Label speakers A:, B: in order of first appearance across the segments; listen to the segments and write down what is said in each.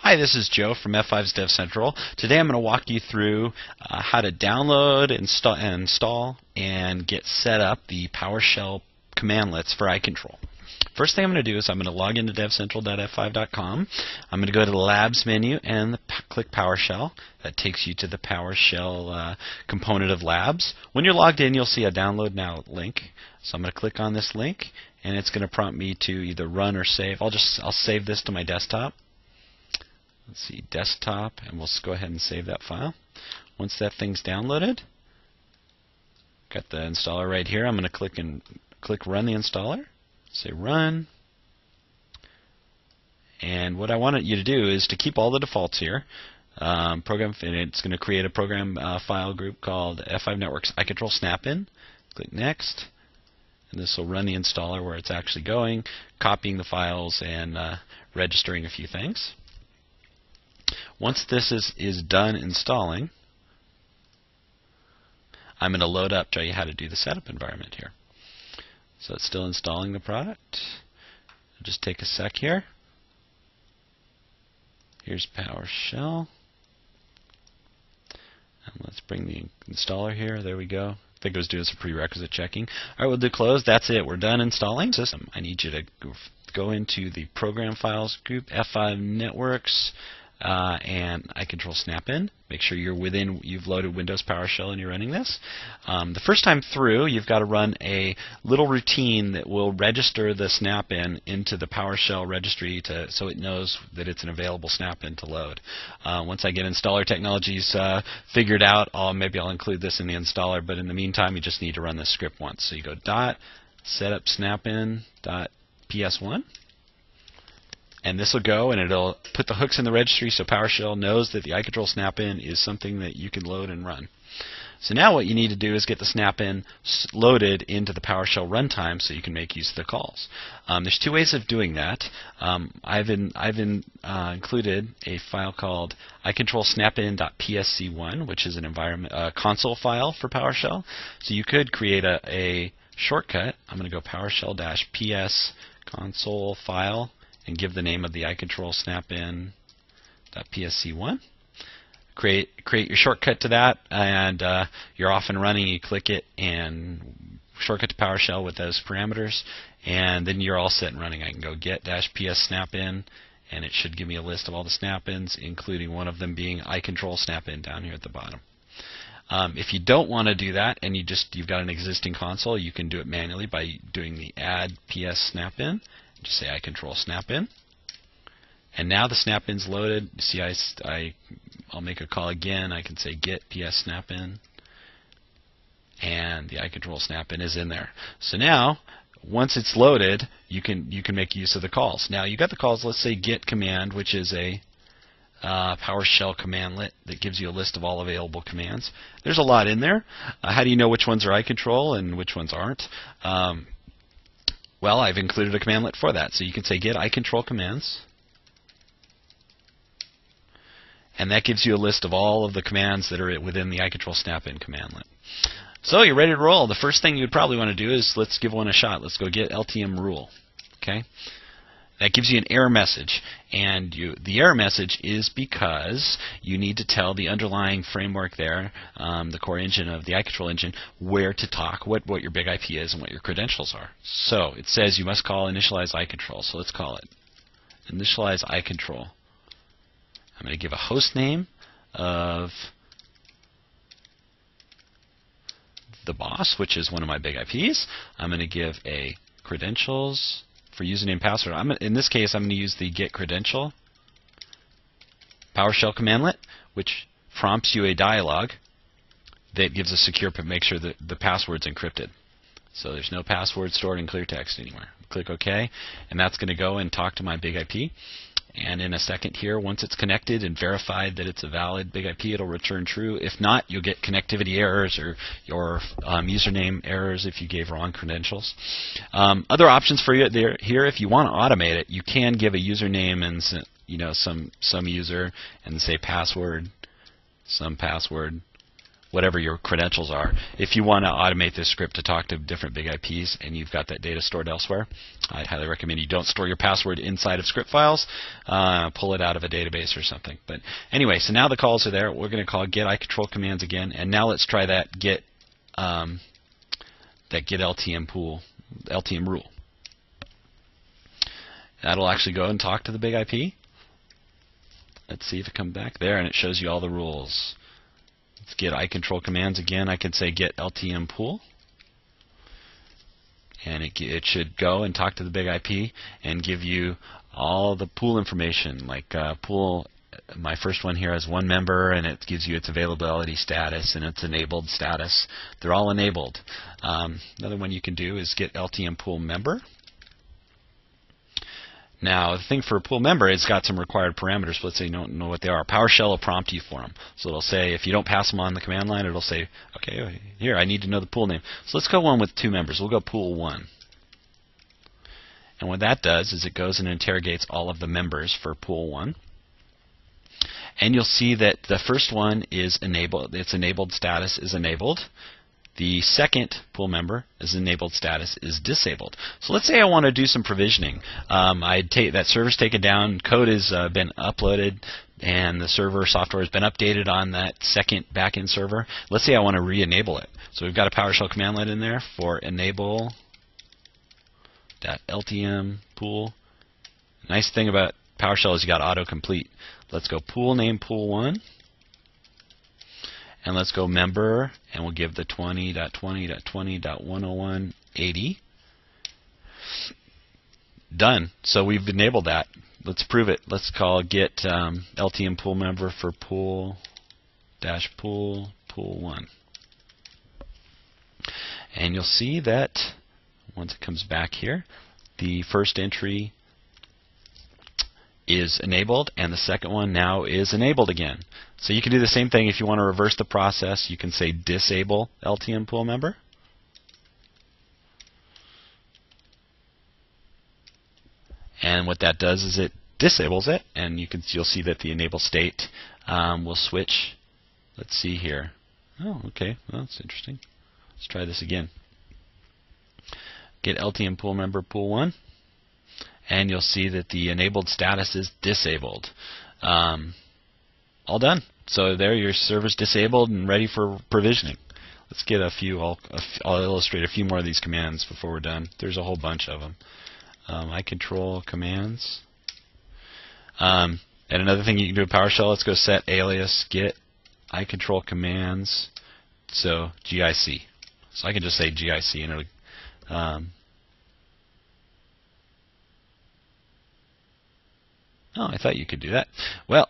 A: Hi, this is Joe from F5's DevCentral. Today I'm going to walk you through how to download, install, and get set up the PowerShell commandlets for iControl. First thing I'm going to do is I'm going to log into devcentral.f5.com. I'm going to go to the Labs menu and click PowerShell. That takes you to the PowerShell component of Labs. When you're logged in, you'll see a Download Now link. So I'm going to click on this link, and it's going to prompt me to either run or save. I'll save this to my desktop. Let's see, desktop, and we'll go ahead and save that file. Once that thing's downloaded, got the installer right here. I'm going to click Run the installer. Say Run. And what I want you to do is to keep all the defaults here. It's going to create a program file group called F5 Networks iControl Snap-in. Click Next. And this will run the installer where it's actually going, copying the files and registering a few things. Once this is done installing, I'm going to load up, show you how to do the setup environment here. So it's still installing the product. I'll just take a sec here. Here's PowerShell. And let's bring the installer here. There we go. I think it was doing some prerequisite checking. All right, we'll do close. That's it. We're done installing system. I need you to go into the program files group, F5 Networks, and iControl Snap-in. Make sure you've loaded Windows PowerShell and you're running this. The first time through, you've got to run a little routine that will register the Snap-in into the PowerShell registry so it knows that it's an available Snap-in to load. Once I get installer technologies figured out, maybe I'll include this in the installer, but in the meantime, you just need to run this script once. So you go .setup snapin.ps1. And this will go and it'll put the hooks in the registry so PowerShell knows that the iControl Snap-in is something that you can load and run. So now what you need to do is get the Snap-in loaded into the PowerShell runtime so you can make use of the calls. There's two ways of doing that. I've included a file called iControl snapin.psc1, which is an console file for PowerShell. So you could create a shortcut. I'm going to go PowerShell-ps console file and give the name of the iControl snapin.psc1. Create your shortcut to that, and you're off and running. You click it and shortcut to PowerShell with those parameters, and then you're all set and running. I can go get-ps snapin, and it should give me a list of all the snap-ins, including one of them being iControl snap-in down here at the bottom. If you don't want to do that and you've got an existing console, you can do it manually by doing the add ps snap-in. Just say iControl snap-in. And now the snap-in's loaded. See, I'll make a call again. I can say get ps snap-in. And the iControl snap-in is in there. So now, once it's loaded, you can make use of the calls. Now, you got the calls, let's say get command, which is a PowerShell commandlet that gives you a list of all available commands. There's a lot in there. How do you know which ones are iControl and which ones aren't? Well, I've included a commandlet for that. So you can say get iControl commands. And that gives you a list of all of the commands that are within the iControl snap-in commandlet. So you're ready to roll. The first thing you'd probably want to do is let's give one a shot. Let's go get LTM rule. Okay? That gives you an error message. And the error message is because you need to tell the underlying framework there, the core engine of the iControl engine, where to talk, what your big IP is, and what your credentials are. So it says you must call initialize iControl. So let's call it initialize iControl. I'm going to give a host name of the boss, which is one of my big IPs. I'm going to give a credentials for username password. In this case, I'm going to use the get credential PowerShell commandlet, which prompts you a dialog that gives a secure, make sure that the password's encrypted. So there's no password stored in clear text anywhere. Click OK, and that's going to go and talk to my big IP. And in a second here, once it's connected and verified that it's a valid big IP, it'll return true. If not, you'll get connectivity errors or your username errors if you gave wrong credentials. Other options for you here, if you want to automate it, you can give a username and some user and say password, some password, whatever your credentials are. If you want to automate this script to talk to different big IPs and you've got that data stored elsewhere, I highly recommend you don't store your password inside of script files. Pull it out of a database or something. But anyway, so now the calls are there. We're going to call get iControl commands again, and now let's try that get Ltm pool, Ltm rule. That'll actually go and talk to the big IP. Let's see if it comes back there, and it shows you all the rules. Let's get iControl commands again. I can say get Ltm pool, and it should go and talk to the big IP and give you all the pool information, like pool. My first one here has one member, and it gives you its availability status and its enabled status. They're all enabled. Another one you can do is get Ltm Pool Member. Now, the thing for a pool member, it's got some required parameters. Let's say you don't know what they are. PowerShell will prompt you for them. So it'll say, if you don't pass them on the command line, it'll say, okay, here, I need to know the pool name. So let's go one with 2 members. We'll go pool 1. And what that does is it goes and interrogates all of the members for pool 1. And you'll see that the first one is enabled. Its enabled status is enabled. The second pool member, its enabled status is disabled. So let's say I want to do some provisioning. That server's taken down, code has been uploaded, and the server software has been updated on that second backend server. Let's say I want to re-enable it. So we've got a PowerShell command line in there for enable.ltm pool. Nice thing about PowerShell is you got autocomplete. Let's go pool name pool 1. And let's go member, and we'll give the 20.20.20.101.80. Done. So we've enabled that. Let's prove it. Let's call get Ltm pool member for pool pool 1. And you'll see that once it comes back here, the first entry is enabled, and the second one now is enabled again. So you can do the same thing if you want to reverse the process. You can say disable Ltm pool member. And what that does is it disables it, and you'll see that the enable state will switch. Let's see here. Oh, okay. Well, that's interesting. Let's try this again. Get Ltm pool member pool 1. And you'll see that the enabled status is disabled. All done. So there, your server's disabled and ready for provisioning. Let's get a few. I'll illustrate a few more of these commands before we're done. There's a whole bunch of them. iControl commands. And another thing you can do with PowerShell, let's go set alias get iControl commands. So GIC. So I can just say GIC, and it'll oh, I thought you could do that. Well,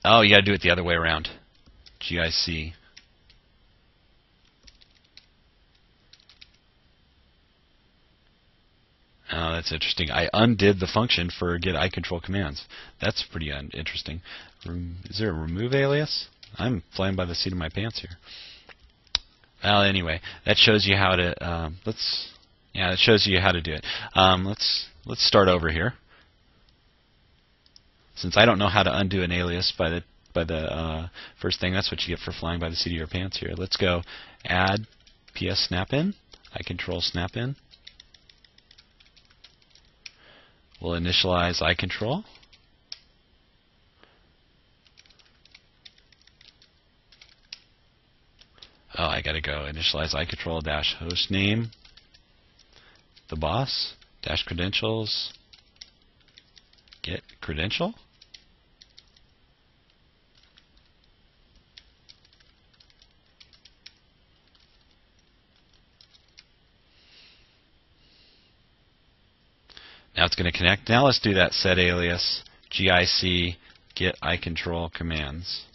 A: oh, you got to do it the other way around. GIC. Oh, that's interesting. I undid the function for get iControl commands. That's pretty interesting. Is there a remove alias? I'm flying by the seat of my pants here. Well, anyway, that shows you how to. That shows you how to do it. Let's start over here. Since I don't know how to undo an alias by the first thing, that's what you get for flying by the seat of your pants here. Let's go add PS snapin, iControl snapin. We'll initialize iControl. Oh, I gotta go initialize iControl dash host name, the boss, dash credentials, get credential. Now it's going to connect. Now let's do that set alias GIC get iControl commands.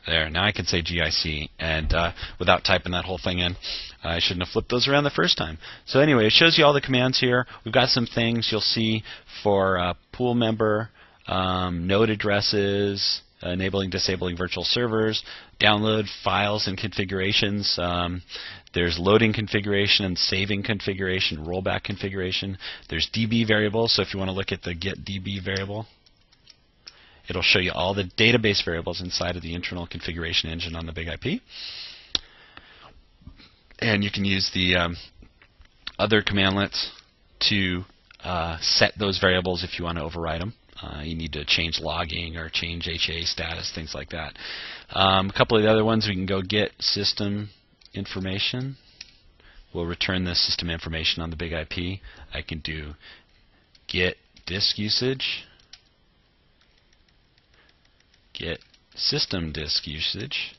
A: There. Now I can say GIC, and without typing that whole thing in. I shouldn't have flipped those around the first time. So anyway, it shows you all the commands here. We've got some things you'll see for pool member, node addresses, enabling, disabling virtual servers, download files and configurations. There's loading configuration and saving configuration, rollback configuration. There's DB variables, so if you want to look at the get DB variable, It'll show you all the database variables inside of the internal configuration engine on the big IP. And you can use the other commandlets to set those variables if you want to override them. You need to change logging or change HA status, things like that. A couple of the other ones, we can go get system information. We'll return the system information on the big IP. I can do get disk usage, get system disk usage,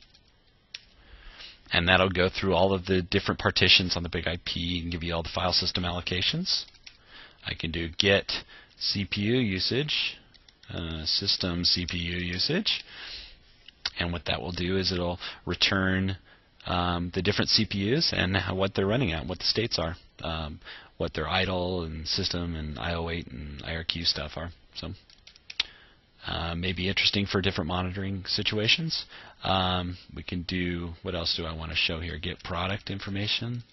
A: and that'll go through all of the different partitions on the big IP and give you all the file system allocations. I can do get CPU usage, system CPU usage, and what that will do is it'll return the different CPUs and what they're running at, what the states are, what their idle and system and IO8 and IRQ stuff are. So may be interesting for different monitoring situations. We can do, what else do I want to show here? Get product information.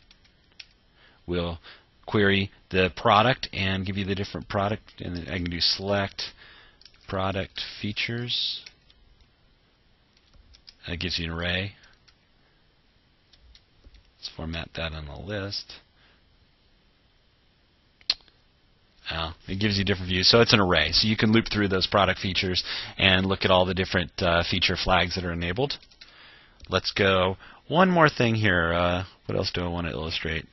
A: We'll query the product and give you the different product, and then I can do select product features. That gives you an array. Let's format that on the list. It gives you different views, so it's an array. So you can loop through those product features and look at all the different feature flags that are enabled. Let's go one more thing here. What else do I want to illustrate?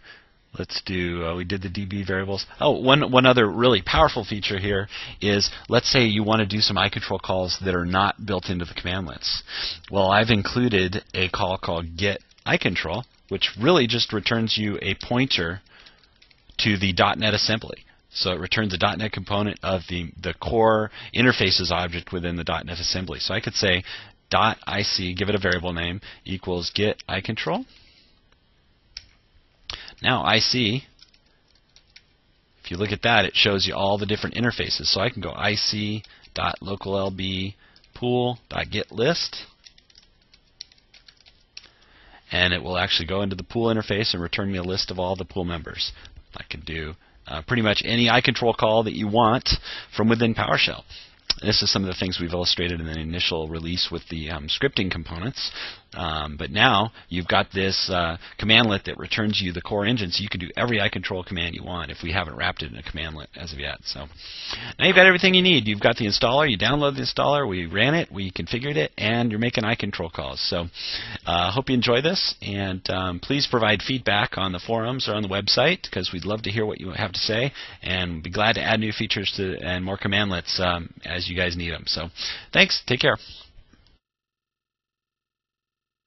A: Let's do, we did the DB variables. Oh, one other really powerful feature here is, let's say you want to do some iControl calls that are not built into the commandlets. Well, I've included a call called get iControl, which really just returns you a pointer to the .NET assembly. So it returns a .NET component of the core interfaces object within the .NET assembly. So I could say .ic, give it a variable name, equals get iControl. Now IC, if you look at that, it shows you all the different interfaces. So I can go ic.locallb pool.getList, and it will actually go into the pool interface and return me a list of all the pool members. I can do pretty much any iControl call that you want from within PowerShell. This is some of the things we've illustrated in the initial release with the scripting components. But now you've got this commandlet that returns you the core engine, so you can do every iControl command you want if we haven't wrapped it in a commandlet as of yet. So now you've got everything you need. You've got the installer, you download the installer, we ran it, we configured it, and you're making iControl calls. So I hope you enjoy this, and please provide feedback on the forums or on the website, because we'd love to hear what you have to say, and be glad to add new features and more commandlets as you guys need them. So thanks, take care.